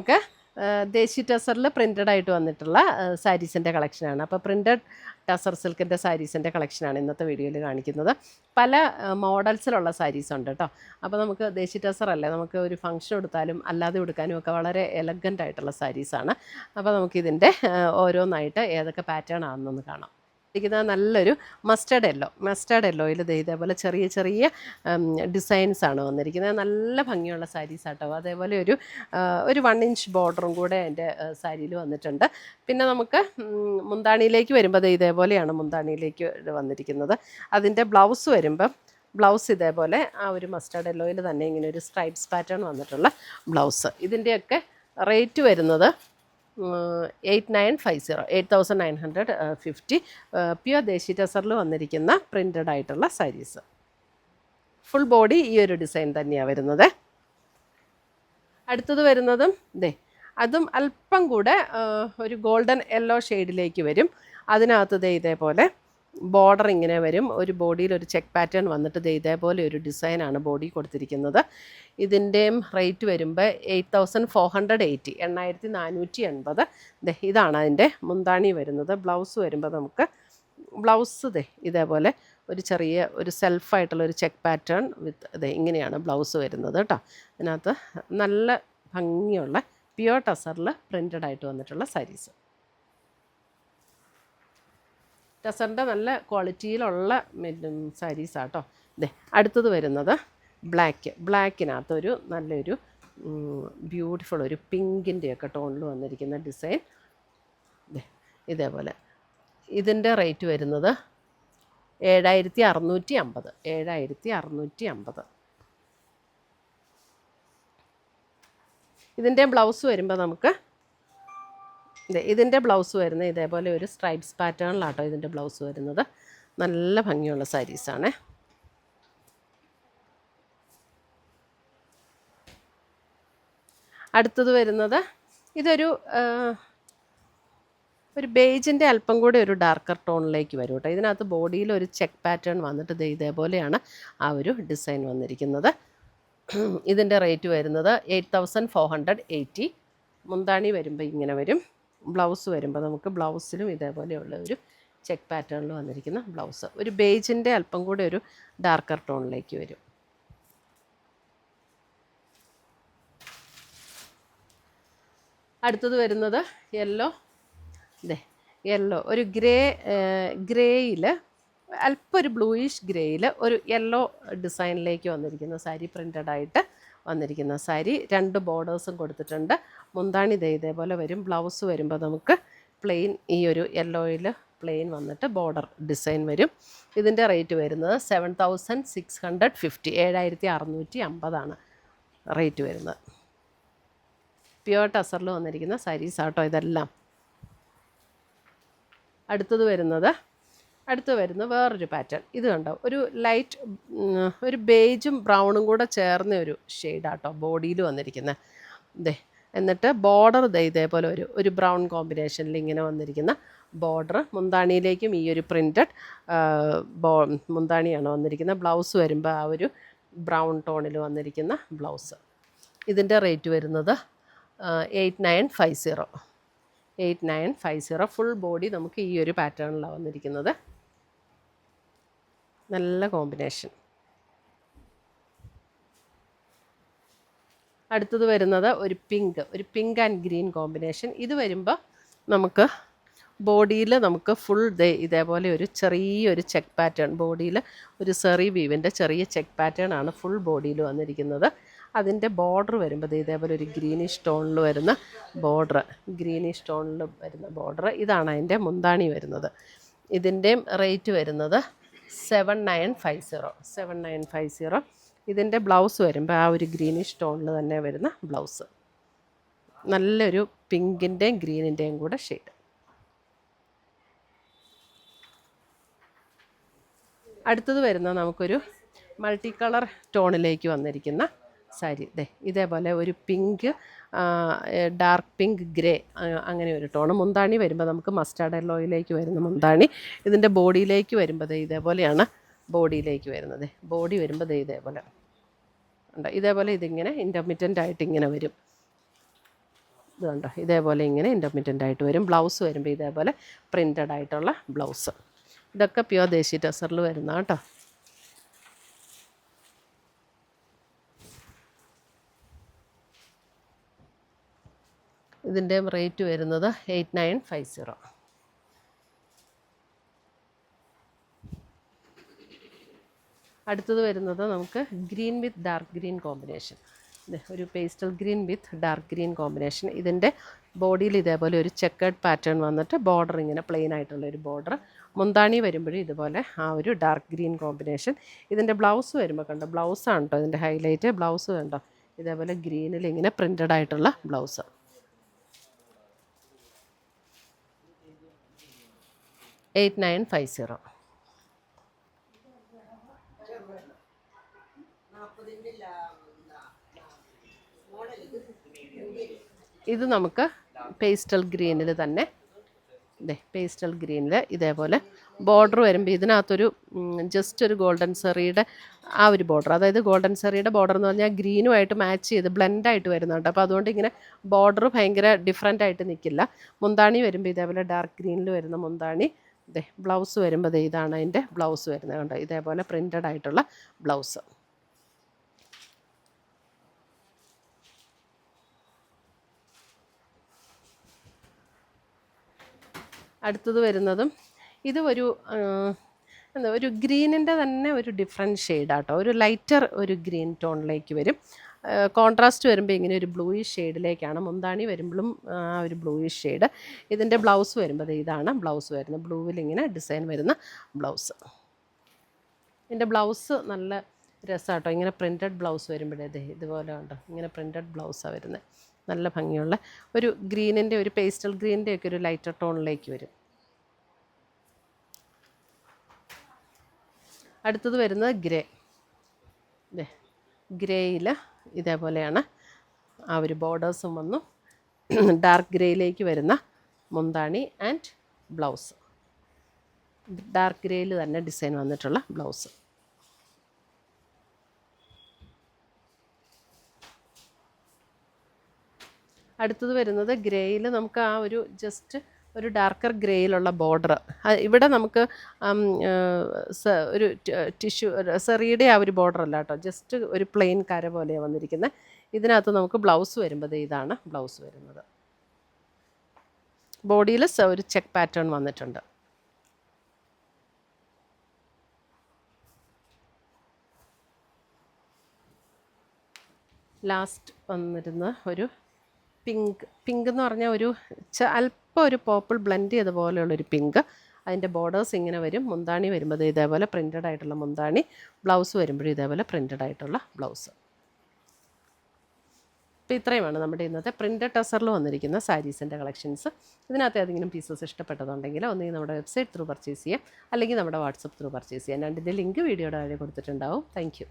നമുക്ക് ദേശി ടസറിൽ പ്രിൻ്റഡ് ആയിട്ട് വന്നിട്ടുള്ള സാരീസിൻ്റെ കളക്ഷനാണ്. അപ്പോൾ പ്രിൻ്റഡ് ടസർ സിൽക്കിൻ്റെ സാരീസിൻ്റെ കളക്ഷനാണ് ഇന്നത്തെ വീഡിയോയിൽ കാണിക്കുന്നത്. പല മോഡൽസിലുള്ള സാരീസ് ഉണ്ട് കേട്ടോ. അപ്പോൾ നമുക്ക് ദേശി ടസർ അല്ലേ, നമുക്ക് ഒരു ഫംഗ്ഷൻ എടുത്താലും അല്ലാതെ എടുക്കാനും ഒക്കെ വളരെ എലഗൻ്റ് ആയിട്ടുള്ള സാരീസാണ്. അപ്പോൾ നമുക്കിതിൻ്റെ ഓരോന്നായിട്ട് ഏതൊക്കെ പാറ്റേൺ ആണെന്നൊന്ന് കാണാം. ഇരിക്കുന്നത് നല്ലൊരു മസ്റ്റേർഡ് യെല്ലോയിൽ ഇതേപോലെ ചെറിയ ചെറിയ ഡിസൈൻസാണ് വന്നിരിക്കുന്നത്. നല്ല ഭംഗിയുള്ള സാരീസ് ആട്ടോ. അതേപോലെ ഒരു 1 ഇഞ്ച് ബോർഡറും കൂടെ എൻ്റെ സാരിയിൽ വന്നിട്ടുണ്ട്. പിന്നെ നമുക്ക് മുന്താണിയിലേക്ക് വരുമ്പോൾ ഇതേപോലെയാണ് മുന്താണിയിലേക്ക് വന്നിരിക്കുന്നത്. അതിൻ്റെ ബ്ലൗസ് ഇതേപോലെ ആ ഒരു മസ്റ്റേർഡ് യെല്ലോയിൽ തന്നെ ഇങ്ങനെ ഒരു സ്ട്രൈപ്സ് പാറ്റേൺ വന്നിട്ടുള്ള ബ്ലൗസ്. ഇതിൻ്റെയൊക്കെ റേറ്റ് വരുന്നത് 8,950 പ്യുവർ ദേശി ടസറിൽ വന്നിരിക്കുന്ന പ്രിൻ്റഡ് ആയിട്ടുള്ള സാരീസ്. ഫുൾ ബോഡി ഈ ഒരു ഡിസൈൻ തന്നെയാണ് വരുന്നത്. അടുത്തത് വരുന്നതും അതും അല്പം കൂടെ ഒരു ഗോൾഡൻ യെല്ലോ ഷെയ്ഡിലേക്ക് വരും. അതിനകത്ത് ഇതേപോലെ ബോർഡർ ഇങ്ങനെ വരും. ഒരു ബോഡിയിൽ ഒരു ചെക്ക് പാറ്റേൺ വന്നിട്ട് ഇതേപോലെ ഒരു ഡിസൈനാണ് ബോഡി കൊടുത്തിരിക്കുന്നത്. ഇതിൻ്റെയും റേറ്റ് വരുമ്പോൾ 8,480 8,480. ഇതാണ് അതിൻ്റെ മുന്താണി വരുന്നത്. ബ്ലൗസ് വരുമ്പോൾ നമുക്ക് ഇതേപോലെ ഒരു സെൽഫായിട്ടുള്ള ഒരു ചെക്ക് പാറ്റേൺ വിത്ത് ഇങ്ങനെയാണ് ബ്ലൗസ് വരുന്നത് കേട്ടോ. ഇതിനകത്ത് നല്ല ഭംഗിയുള്ള പ്യുവർ ടസറിൽ പ്രിൻ്റഡ് ആയിട്ട് വന്നിട്ടുള്ള സാരീസ്. ടസറിൻ്റെ നല്ല ക്വാളിറ്റിയിലുള്ള സാരീസാട്ടോ. അടുത്തത് വരുന്നത് ബ്ലാക്കിനകത്തൊരു നല്ലൊരു ബ്യൂട്ടിഫുൾ ഒരു പിങ്കിൻ്റെയൊക്കെ ടോണിൽ വന്നിരിക്കുന്ന ഡിസൈൻ. ഇതേപോലെ ഇതിൻ്റെ റേറ്റ് വരുന്നത് 7,650. ഇതിൻ്റെ ബ്ലൗസ് വരുമ്പോൾ നമുക്ക് ഇതിൻ്റെ ബ്ലൗസ് വരുന്നത് ഇതേപോലെ ഒരു സ്ട്രൈപ്സ് പാറ്റേണിലാട്ടോ ഇതിൻ്റെ ബ്ലൗസ് വരുന്നത്. നല്ല ഭംഗിയുള്ള സാരീസാണ്. അടുത്തത് വരുന്നത് ഇതൊരു ബേജിൻ്റെ അല്പം കൂടെ ഒരു ഡാർക്കർ ടോണിലേക്ക് വരും കേട്ടോ. ഇതിനകത്ത് ബോഡിയിൽ ഒരു ചെക്ക് പാറ്റേൺ വന്നിട്ട് ഇതേപോലെയാണ് ആ ഒരു ഡിസൈൻ വന്നിരിക്കുന്നത്. ഇതിൻ്റെ റേറ്റ് വരുന്നത് 8,480. മുന്താണി വരുമ്പോൾ ഇങ്ങനെ വരും. ബ്ലൗസ് വരുമ്പോൾ നമുക്ക് ബ്ലൗസിലും ഇതേപോലെയുള്ള ഒരു ചെക്ക് പാറ്റേണിൽ വന്നിരിക്കുന്ന ബ്ലൗസ്. ഒരു ബേജിൻ്റെ അല്പം കൂടെ ഒരു ഡാർക്കർ ടോണിലേക്ക് വരും. അടുത്തത് വരുന്നത് യെല്ലോ ഒരു ഗ്രേയിൽ അല്പം ഒരു ബ്ലൂയിഷ് ഗ്രേയിൽ ഒരു യെല്ലോ ഡിസൈനിലേക്ക് വന്നിരിക്കുന്ന സാരി, പ്രിൻ്റഡ് ആയിട്ട് വന്നിരിക്കുന്ന സാരി. 2 ബോർഡേഴ്സും കൊടുത്തിട്ടുണ്ട്. മുന്താണി ഇതേപോലെ വരും. ബ്ലൗസ് വരുമ്പോൾ നമുക്ക് പ്ലെയിൻ ഈ ഒരു യെല്ലോയിൽ പ്ലെയിൻ വന്നിട്ട് ബോർഡർ ഡിസൈൻ വരും. ഇതിൻ്റെ റേറ്റ് വരുന്നത് 7,650 7,650 റേറ്റ് വരുന്നത്. പ്യുവർ ടസറിൽ വന്നിരിക്കുന്ന സാരീസ് ആട്ടോ ഇതെല്ലാം. അടുത്തത് വരുന്നത് വേറൊരു പാറ്റേൺ. ഇത് കണ്ടോ, ഒരു ബേജും ബ്രൗണും കൂടെ ചേർന്ന ഒരു ഷെയ്ഡാട്ടോ ബോഡിയിൽ വന്നിരിക്കുന്നത്. എന്നിട്ട് ബോർഡർ ഇതേപോലെ ഒരു ബ്രൗൺ കോമ്പിനേഷനിൽ ഇങ്ങനെ വന്നിരിക്കുന്ന ബോർഡർ. മുന്താണിയിലേക്കും ഈ ഒരു പ്രിൻ്റഡ് മുന്താണിയാണ് വന്നിരിക്കുന്നത്. ബ്ലൗസ് വരുമ്പോൾ ആ ഒരു ബ്രൗൺ ടോണിൽ വന്നിരിക്കുന്ന ബ്ലൗസ്. ഇതിൻ്റെ റേറ്റ് വരുന്നത് 8,950 ഫുൾ ബോഡി നമുക്ക് ഈ ഒരു പാറ്റേണിലാണ് വന്നിരിക്കുന്നത്. നല്ല കോമ്പിനേഷൻ. അടുത്തത് വരുന്നത് ഒരു പിങ്ക് ആൻഡ് ഗ്രീൻ കോമ്പിനേഷൻ. ഇത് വരുമ്പോൾ നമുക്ക് ബോഡിയിൽ നമുക്ക് ഫുൾ ഇതേപോലെ ഒരു ചെറിയൊരു ചെക്ക് പാറ്റേൺ, ബോഡിയിൽ ഒരു സെറി വീവിൻ്റെ ചെറിയ ചെക്ക് പാറ്റേൺ ആണ് ഫുൾ ബോഡിയിൽ വന്നിരിക്കുന്നത്. അതിൻ്റെ ബോർഡർ വരുമ്പോൾ ഇതേപോലെ ഒരു ഗ്രീനിഷ് ടോണിൽ വരുന്ന ബോർഡർ. ഇതാണ് അതിൻ്റെ മുന്താണി വരുന്നത്. ഇതിൻ്റെയും റേറ്റ് വരുന്നത് 7,950. ഇതിൻ്റെ ബ്ലൗസ് വരുമ്പോൾ ആ ഒരു ഗ്രീനിഷ് ടോണിൽ തന്നെ വരുന്ന ബ്ലൗസ്. നല്ലൊരു പിങ്കിൻ്റെയും ഗ്രീനിൻ്റെയും കൂടെ ഷെയ്ഡ്. അടുത്തത് വരുന്നത് നമുക്കൊരു മൾട്ടി കളർ ടോണിലേക്ക് വന്നിരിക്കുന്ന സാരി. ഇതേപോലെ ഒരു പിങ്ക്, ഡാർക്ക് പിങ്ക്, ഗ്രേ അങ്ങനെ ഒരു ടോണ്. മുന്താണി വരുമ്പോൾ നമുക്ക് മസ്റ്റാർഡ് യെല്ലോയിലേക്ക് വരുന്ന മുന്താണി. ഇതിൻ്റെ ബോഡിയിലേക്ക് വരുമ്പോൾ ഇതേപോലെയാണ് ബോഡിയിലേക്ക് വരുന്നത്. ബോഡി വരുമ്പോൾ ഇതേപോലെ ഉണ്ട്. ഇതേപോലെ ഇതിങ്ങനെ ഇൻ്റർമിറ്റൻ്റ് ആയിട്ട് ഇങ്ങനെ വരും. ഇത് കണ്ടോ, ഇതേപോലെ ഇങ്ങനെ ഇൻ്റർമീഡിയൻ്റ് ആയിട്ട് വരും. ബ്ലൗസ് വരുമ്പോൾ ഇതേപോലെ പ്രിൻറ്റഡ് ആയിട്ടുള്ള ബ്ലൗസ്. ഇതൊക്കെ പ്യുവർ ദേശി ടസറിൽ വരുന്ന കേട്ടോ. ഇതിൻ്റെ റേറ്റ് വരുന്നത് 8950. അടുത്തത് വരുന്നത് നമുക്ക് green with dark green combination. ഒരു pastel green with dark green combination. ഇതിൻ്റെ ബോഡിയിൽ ഇതേപോലെ ഒരു ചെക്കേർഡ് പാറ്റേൺ വന്നിട്ട് ബോർഡർ ഇങ്ങനെ പ്ലെയിൻ ആയിട്ടുള്ളൊരു ബോർഡർ. മുന്താണി വരുമ്പോഴും ഇതുപോലെ ആ ഒരു ഡാർക്ക് ഗ്രീൻ കോമ്പിനേഷൻ. ഇതിൻ്റെ ബ്ലൗസ് വരുമ്പോൾ കണ്ടോ, ബ്ലൗസാണ് കേട്ടോ ഇതിൻ്റെ ഹൈലൈറ്റ്. ബ്ലൗസ് കണ്ടോ, ഇതേപോലെ ഗ്രീനിൽ ഇങ്ങനെ പ്രിൻറ്റഡ് ആയിട്ടുള്ള ബ്ലൗസ്. 8950. ഇത് നമുക്ക് പേസ്റ്റൽ ഗ്രീനിൽ തന്നെ, പേസ്റ്റൽ ഗ്രീനിൽ ഇതേപോലെ ബോർഡർ വരുമ്പോൾ ഇതിനകത്തൊരു ജസ്റ്റ് ഒരു ഗോൾഡൻ സെറിയുടെ ആ ഒരു ബോർഡർ, അതായത് ഗോൾഡൻ സെറിയുടെ ബോർഡർ എന്ന് പറഞ്ഞാൽ ഗ്രീനുമായിട്ട് മാച്ച് ചെയ്ത് ബ്ലെൻഡായിട്ട് വരുന്നുണ്ട്. അപ്പോൾ അതുകൊണ്ട് ഇങ്ങനെ ബോർഡർ ഭയങ്കര ഡിഫറെൻ്റ് ആയിട്ട് നിൽക്കില്ല. മുന്താണി വരുമ്പോൾ ഇതേപോലെ ഡാർക്ക് ഗ്രീനിൽ വരുന്ന മുന്താണി. ബ്ലൗസ് വരുമ്പോൾ ഇതാണ് അതിൻ്റെ ബ്ലൗസ് വരുന്നത് കണ്ടോ, ഇതേപോലെ പ്രിൻറ്റഡ് ആയിട്ടുള്ള ബ്ലൗസ്. അടുത്തത് വരുന്നതും ഇത് ഒരു ഗ്രീനിൻ്റെ തന്നെ ഒരു ഡിഫറെൻറ്റ് ഷെയ്ഡാട്ടോ. ഒരു ലൈറ്റർ ഒരു ഗ്രീൻ ടോണിലേക്ക് വരും. കോൺട്രാസ്റ്റ് വരുമ്പോൾ ഇങ്ങനെ ഒരു ബ്ലൂയിഷ് ഷെയ്ഡിലേക്കാണ്. മുന്താണി വരുമ്പോഴും ആ ഒരു ബ്ലൂയിഷ് ഷെയ്ഡ്. ഇതിൻ്റെ ബ്ലൗസ് വരുമ്പോൾ ഇതാണ് ബ്ലൗസ് വരുന്നത്. ബ്ലൂവിൽ ഇങ്ങനെ ഡിസൈൻ വരുന്ന ബ്ലൗസ്. ഇതിൻ്റെ ബ്ലൗസ് നല്ല രസമാട്ടോ. ഇങ്ങനെ പ്രിൻറ്റഡ് ബ്ലൗസ് വരുമ്പോഴേ ഇതുപോലെ ഉണ്ടോ, ഇങ്ങനെ പ്രിൻറ്റഡ് ബ്ലൗസാണ് വരുന്നത്. നല്ല ഭംഗിയുള്ള ഒരു ഗ്രീനിൻ്റെ, ഒരു പേസ്റ്റൽ ഗ്രീനിൻ്റെ ഒക്കെ ഒരു ലൈറ്റർ ടോണിലേക്ക് വരും. അടുത്തത് വരുന്നത് ഗ്രേ. ഗ്രേയിൽ ഇതേപോലെയാണ് ആ ഒരു ബോർഡേഴ്സും വന്നു. ഡാർക്ക് ഗ്രേയിലേക്ക് വരുന്ന മുന്താണി ആൻഡ് ബ്ലൗസ്. ഡാർക്ക് ഗ്രേയിൽ തന്നെ ഡിസൈൻ വന്നിട്ടുള്ള ബ്ലൗസ്. അടുത്തത് വരുന്നത് ഗ്രേയിൽ നമുക്ക് ആ ഒരു ജസ്റ്റ് ഒരു ഡാർക്കർ ഗ്രേയിലുള്ള ബോർഡർ. ഇവിടെ നമുക്ക് ഒരു ടിഷ്യൂ സെറിയുടെ ആ ഒരു ബോർഡർ അല്ല കേട്ടോ, ജസ്റ്റ് ഒരു പ്ലെയിൻ കര പോലെയാണ് വന്നിരിക്കുന്നത്. ഇതിനകത്ത് നമുക്ക് ബ്ലൗസ് വരുമ്പോൾ ഇതാണ് ബ്ലൗസ് വരുന്നത്. ബോഡിയിൽ ഒരു ചെക്ക് പാറ്റേൺ വന്നിട്ടുണ്ട്. ലാസ്റ്റ് വന്നിരുന്ന ഒരു പിങ്ക് എന്ന് പറഞ്ഞാൽ ഒരു അല്പം ഒരു പേർപ്പിൾ ബ്ലെൻഡ് ചെയ്ത പോലെയുള്ളൊരു പിങ്ക്. അതിൻ്റെ ബോർഡേഴ്സ് ഇങ്ങനെ വരും. മുന്താണി വരുമ്പോൾ ഇതേപോലെ പ്രിൻറ്റഡ് ആയിട്ടുള്ള മുന്താണി. ബ്ലൗസ് വരുമ്പോഴും ഇതേപോലെ പ്രിൻറ്റഡ് ആയിട്ടുള്ള ബ്ലൗസ്. അപ്പോൾ ഇത്രയുമാണ് നമ്മുടെ ഇന്നത്തെ പ്രിൻറ്റഡ് ടസറിൽ വന്നിരിക്കുന്ന സാരീസിൻ്റെ കളക്ഷൻസ്. ഇതിനകത്ത് ഏതെങ്കിലും പീസസ് ഇഷ്ടപ്പെട്ടതുണ്ടെങ്കിൽ ഒന്നുകിൽ നമ്മുടെ വെബ്സൈറ്റ് ത്രൂ പർച്ചേസ് ചെയ്യാം, അല്ലെങ്കിൽ നമ്മുടെ വാട്സപ്പ് ത്രൂ പർച്ചേസ് ചെയ്യാം. രണ്ടിൻ്റെ ലിങ്ക് വീഡിയോയുടെ താഴെ കൊടുത്തിട്ടുണ്ടാവും. Thank U.